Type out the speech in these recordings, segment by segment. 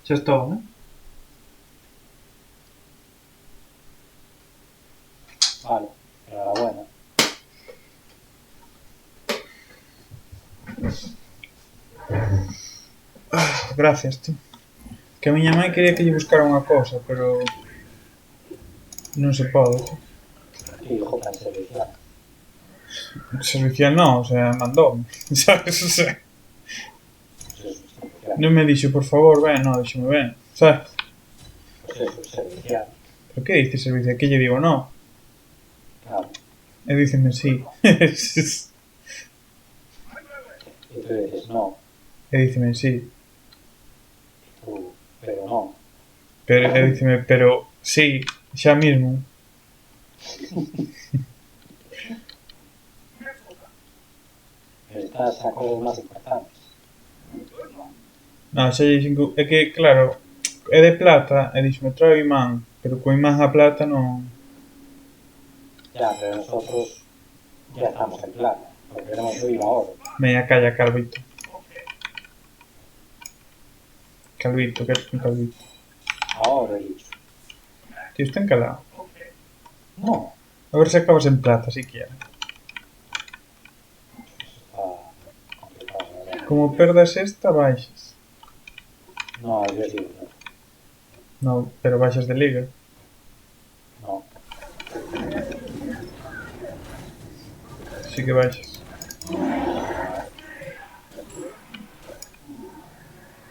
Xa estou, ¿no? Vale, enhorabuena. Gracias, tío. Que a miña mãe quería que lle buscara unha cousa, pero non se pode, tío. Qué hijo tan servicial. Servicial non, o sea, mandoume, sabes? O sea, Pues eso es servicial. non me dixo, por favor, ven, non, díxome, ven, sabes? Pues eso es servicial. Pero que dice servicial? Que lle digo, non? Claro. E díceme, sí. Y tú dices, no. E díceme, sí. Y tú, pero no. Pero, e díceme, pero, sí, xa mismo. Necesitas a cosas más importantes. Non, xa lle dixen que, é que, claro, é de plata, e díxeme, trae o imán, pero co imán a plata non... Ya, pero nosotros ya estamos en plata. Lo que queremos es ir a oro. Meia calla, Calvito. Calvito, que es un Calvito. A oro he dicho. Tío, está encalado. No. A ver si acabas en plata, siquiera. Está complicado, la verdad. Como perdas esta, baixas. No, yo sí. No, pero baixas de liga. No. Sí que baixas.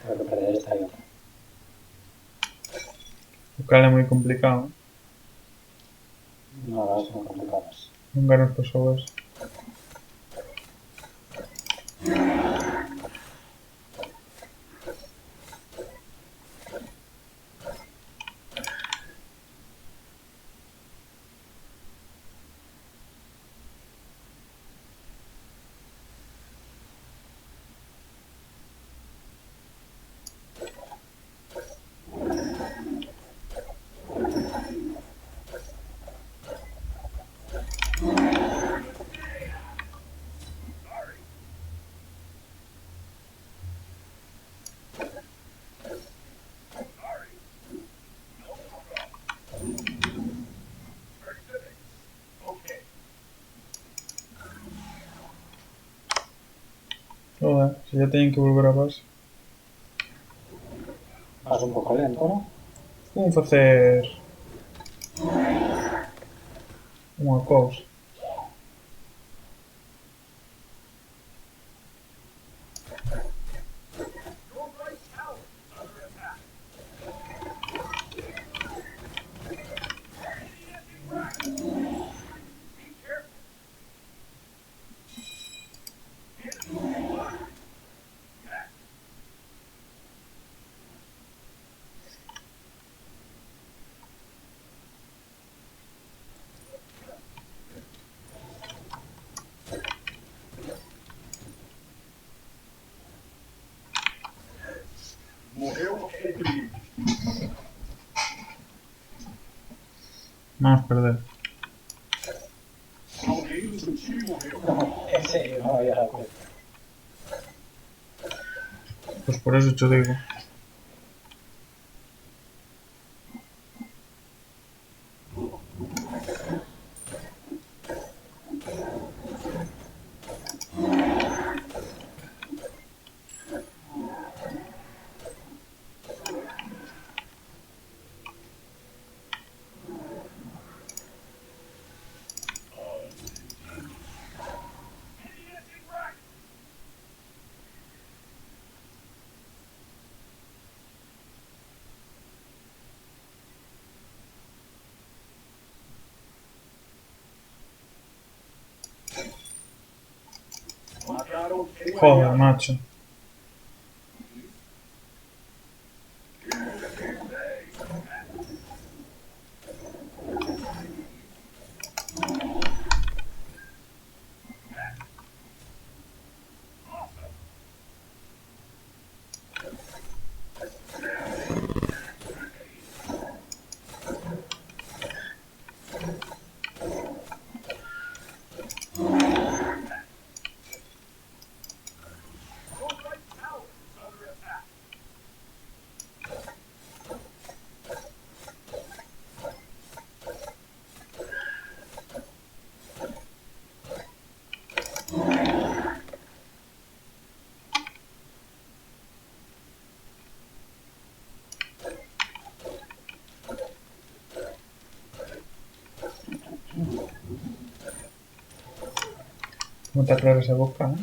Tengo que perder esta y otra. O cal é moi complicado. No, las son complicadas. Non ganas persoas. Joder, se ya teñen que volver a base. Vas un poco lento, ¿no? Como facer... unha cousa. Vamos perder. En serio, no me había dado cuenta. Pues por eso te digo. Joder, macho. ¿Cómo te aclaras esa boca, eh?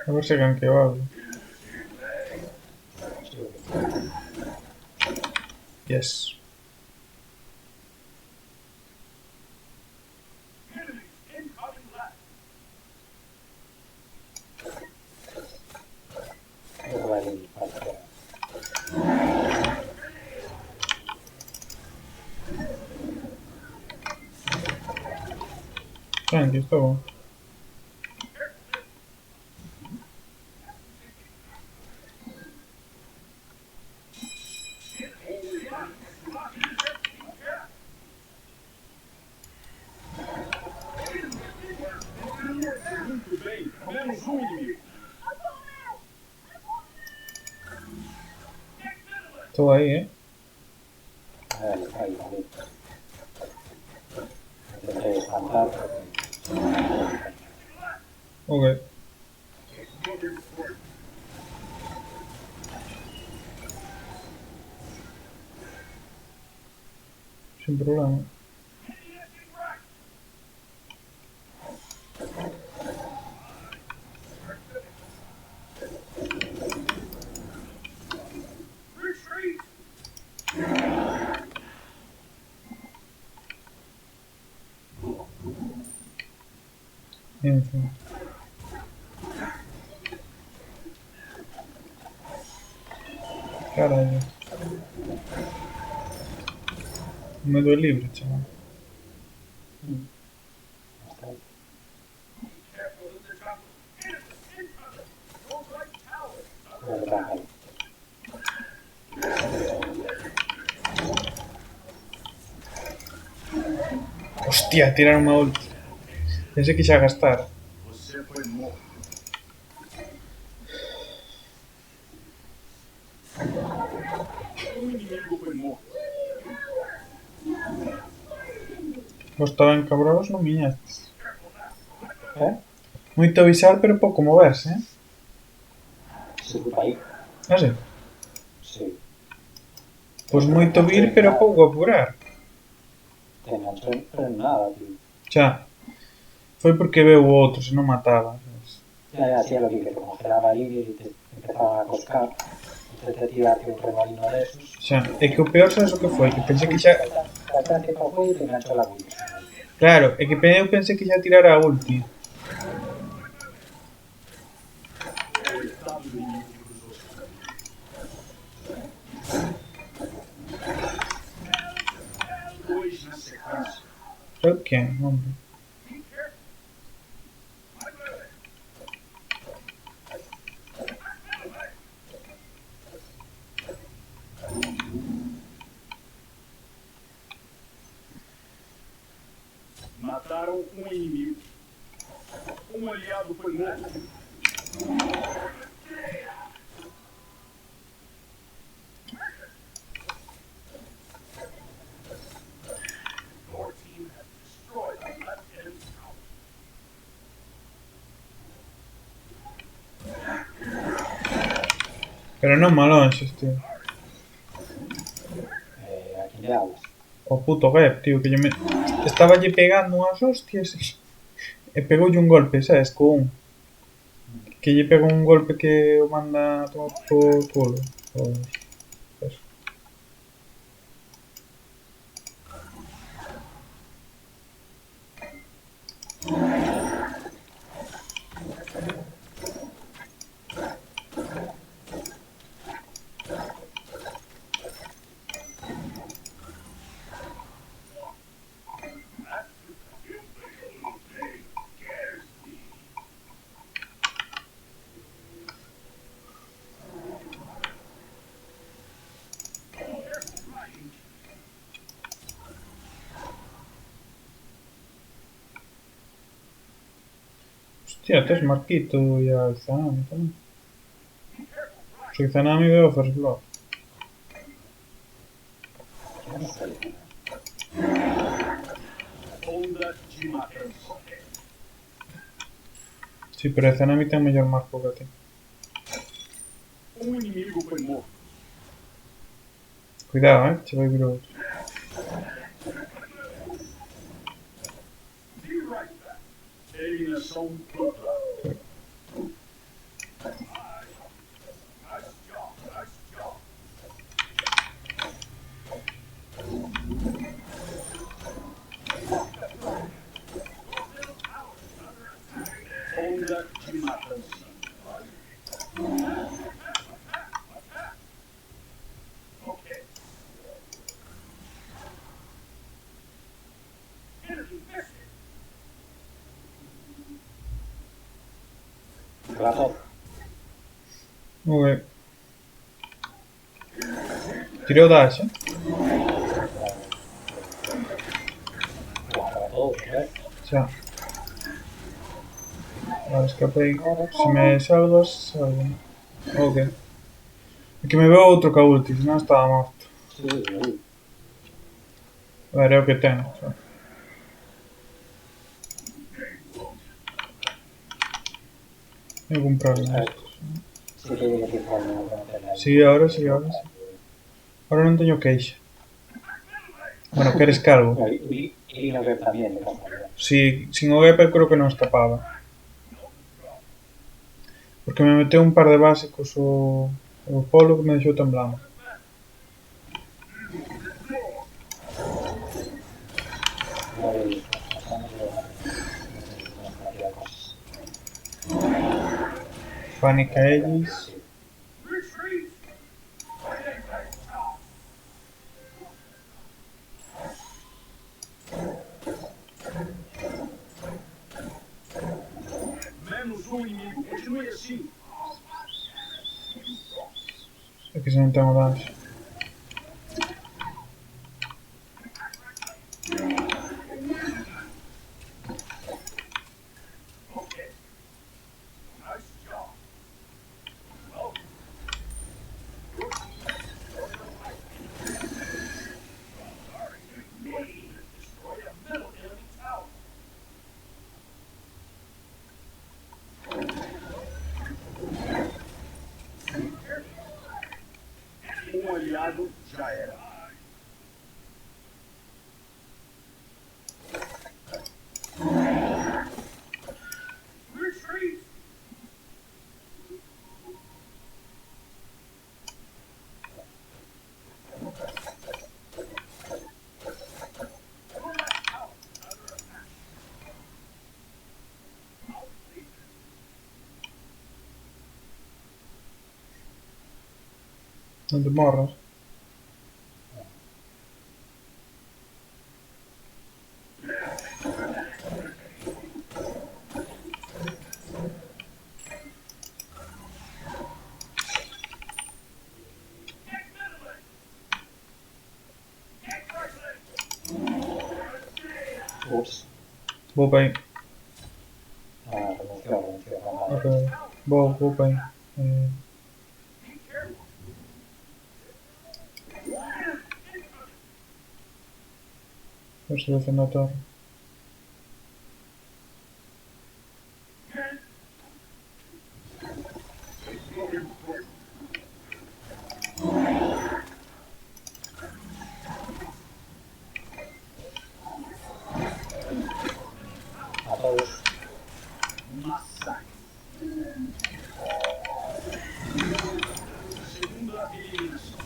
A ver si ganqueo algo. Yes. Tranqui, está bom. Estou aí, eh? Ahí, vale. Intenté espantar. Ok. Sin problema. En fin. Carallo. Me doy libre, chaval. Ahí. Hostia, tiraron una ulti. Pensé que se iba a gastar. Vos estaban cabros, non miñastes. Moito avisar, pero pouco moverse, eh? Se fue para ahí. Ah, sí? Sí. Pois moito vir, pero pouco apurar. Te enganchó, pero nada, tío. Xa. Foi porque veu o outro, se non mataba. Sabes? Ya, sí, lo vi, que te congelaba ahí y te empezaba a coscar. Intenté tirarte un remalino de esos. Xa. É que o peor, sabes o que foi? Que pensei que xa... La que fue y te enganchó la Wii. Claro, é que eu pensei que xa tirara a ulti. Foi quen, hombre? Mataram um inimigo. Um aliado foi morto. Your team has destroyed the left enemy tower. Pero non malonxes, tío. Miaus. O puto Gep, tío, que yo me... Estaba allí pegando unas hostias e pegoulle un golpe, sabes, con un. Que lle pegou un golpe que o manda a tomar por culo. Joder, eso. Hostia, tes Marquito y a Izanami también. Soy Izanami veo First Blood. Yo no soy. Honda de matança. Sí, pero Izanami ten mellor marco que a ti. Inimigo foi morto. Cuidado, che vai vir outro. Be right back. Eliminação total. Nice job, nice job. Honda de matança. Okay. Energy missing. Rato. Ok. Tirei o dash, Rato, ¿eh? Xa. Vale, escapei. Se me salvas, salvo. Ok. É que me veo outro ca ulti, senón estaba morto. Sí, sí. A ver, é o que ten. Xa. Hai algún problema. Sí que viene que fue no tener. Sí, ahora sí, ahora sí. Ahora non teño queixa. Bueno, queres calvo. Y no ver también, de casualidad. Si, sin o Gepper creo que non escapaba. Porque me meteu un par de básicos o polo que me deixou temblando. No he visto. Pasamos de una cantidad de cosas. Panic Aegis. Retreat. Menos inimigo. Continue assim. É que se non ten o dash. Okay. Nice job. Well. Destroy a middle enemy tower. Aliado já era. Retreat! Non te morras. Ups. Vou bem. Renunció. Ok. Vou bem. Vou se defender a torre. todos. Masacre. Segunda eliminación.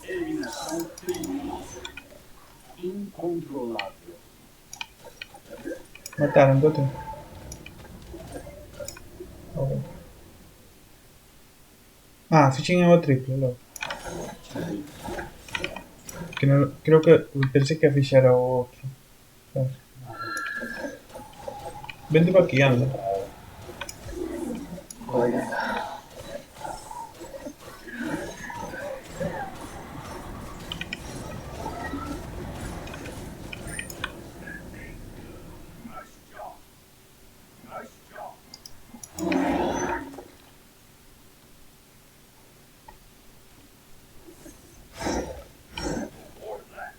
Eliminación triple. Incontrolable. Mataron, Dote. Ok. Ah, Fishing é o triple, logo. Que no, creo que pensé que fixera o outro. Sabes? Vente para aquí, anda. Nice job. Nice job. Or that.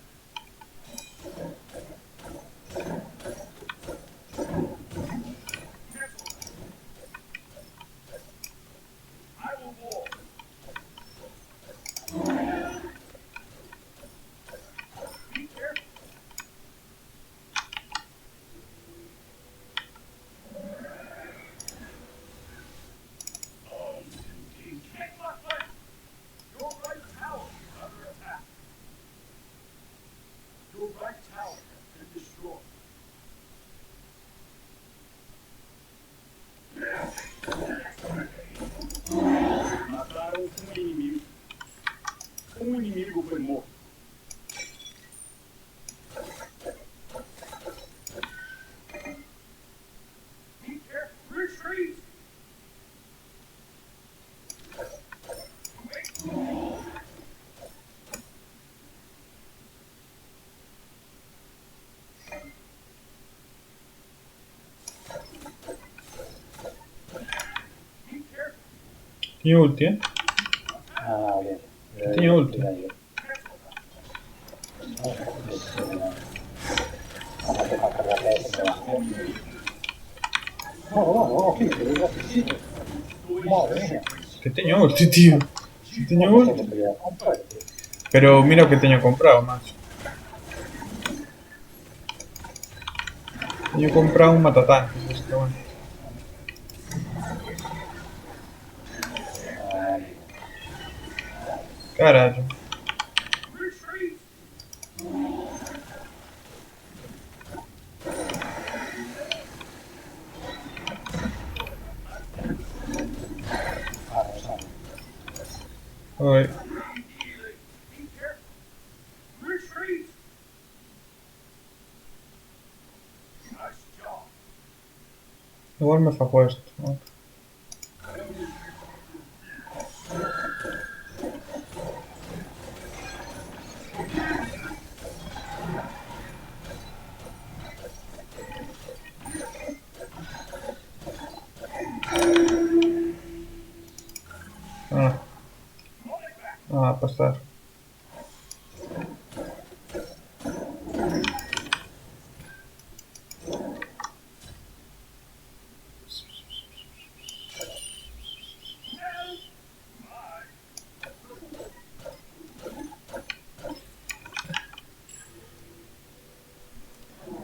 I will walk. Be careful. Take my flank. Your right tower is under attack. Your right tower has been destroyed. Mataram um inimigo. Um inimigo foi morto. Be careful. Retreat. Be careful. Tinha ulti, eh? Ah, bien. Tenía ulti. Vamos a dejar cargarle ese trabajo. No, que sí. Madre mía. Que teño ulti, tío. Que teño Vamos a ulti. pelear con fuerte. Pero mira o que teño comprado, macho. Teño comprado un matatanques, básicamente. Carallo. Retreat. Oi. Be careful. Retreat. Nice job. Igual me faco esto, ¿no? Ah, ah, pasar.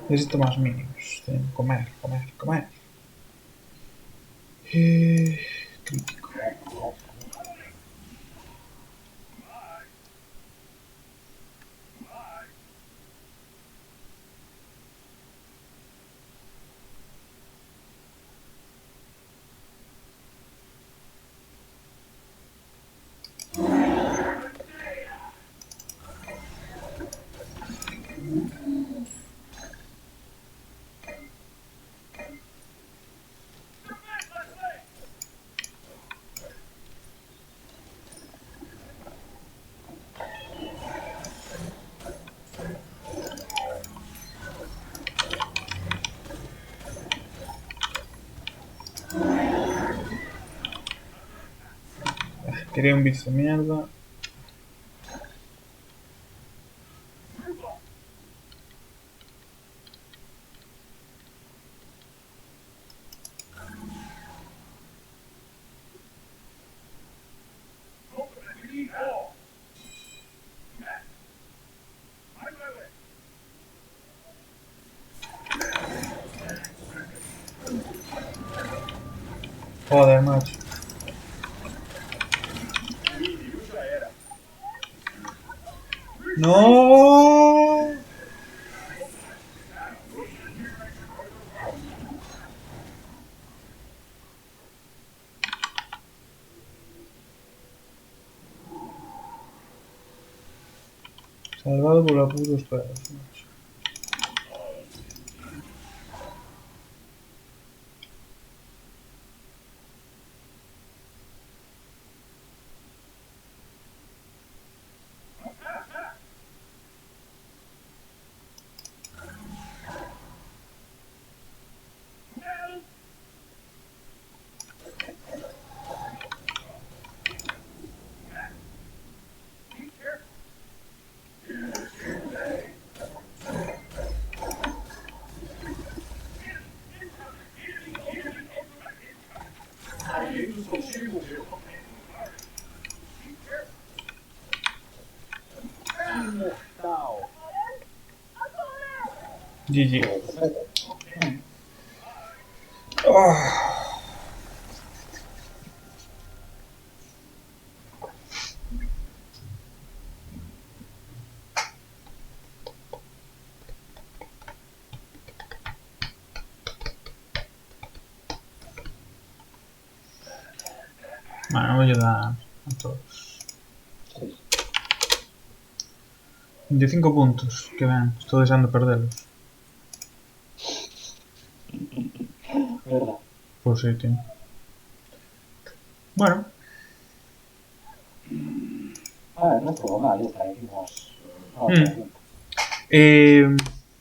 Necesito más minions. Tengo que comer, comer, comer. Crítico. Quería un bicho de mierda. We need all. Joder, macho. ¡No! Salvado por apuros perros, macho. Mortal. GG. Oh. Bueno, voy a dar a todos. Sí. 25 puntos, que ven, estoy deseando perderlos. ¿Verdad? Pues sí, tío. Bueno, A ver, no estuvo mal esta, hicimos... No, Mm.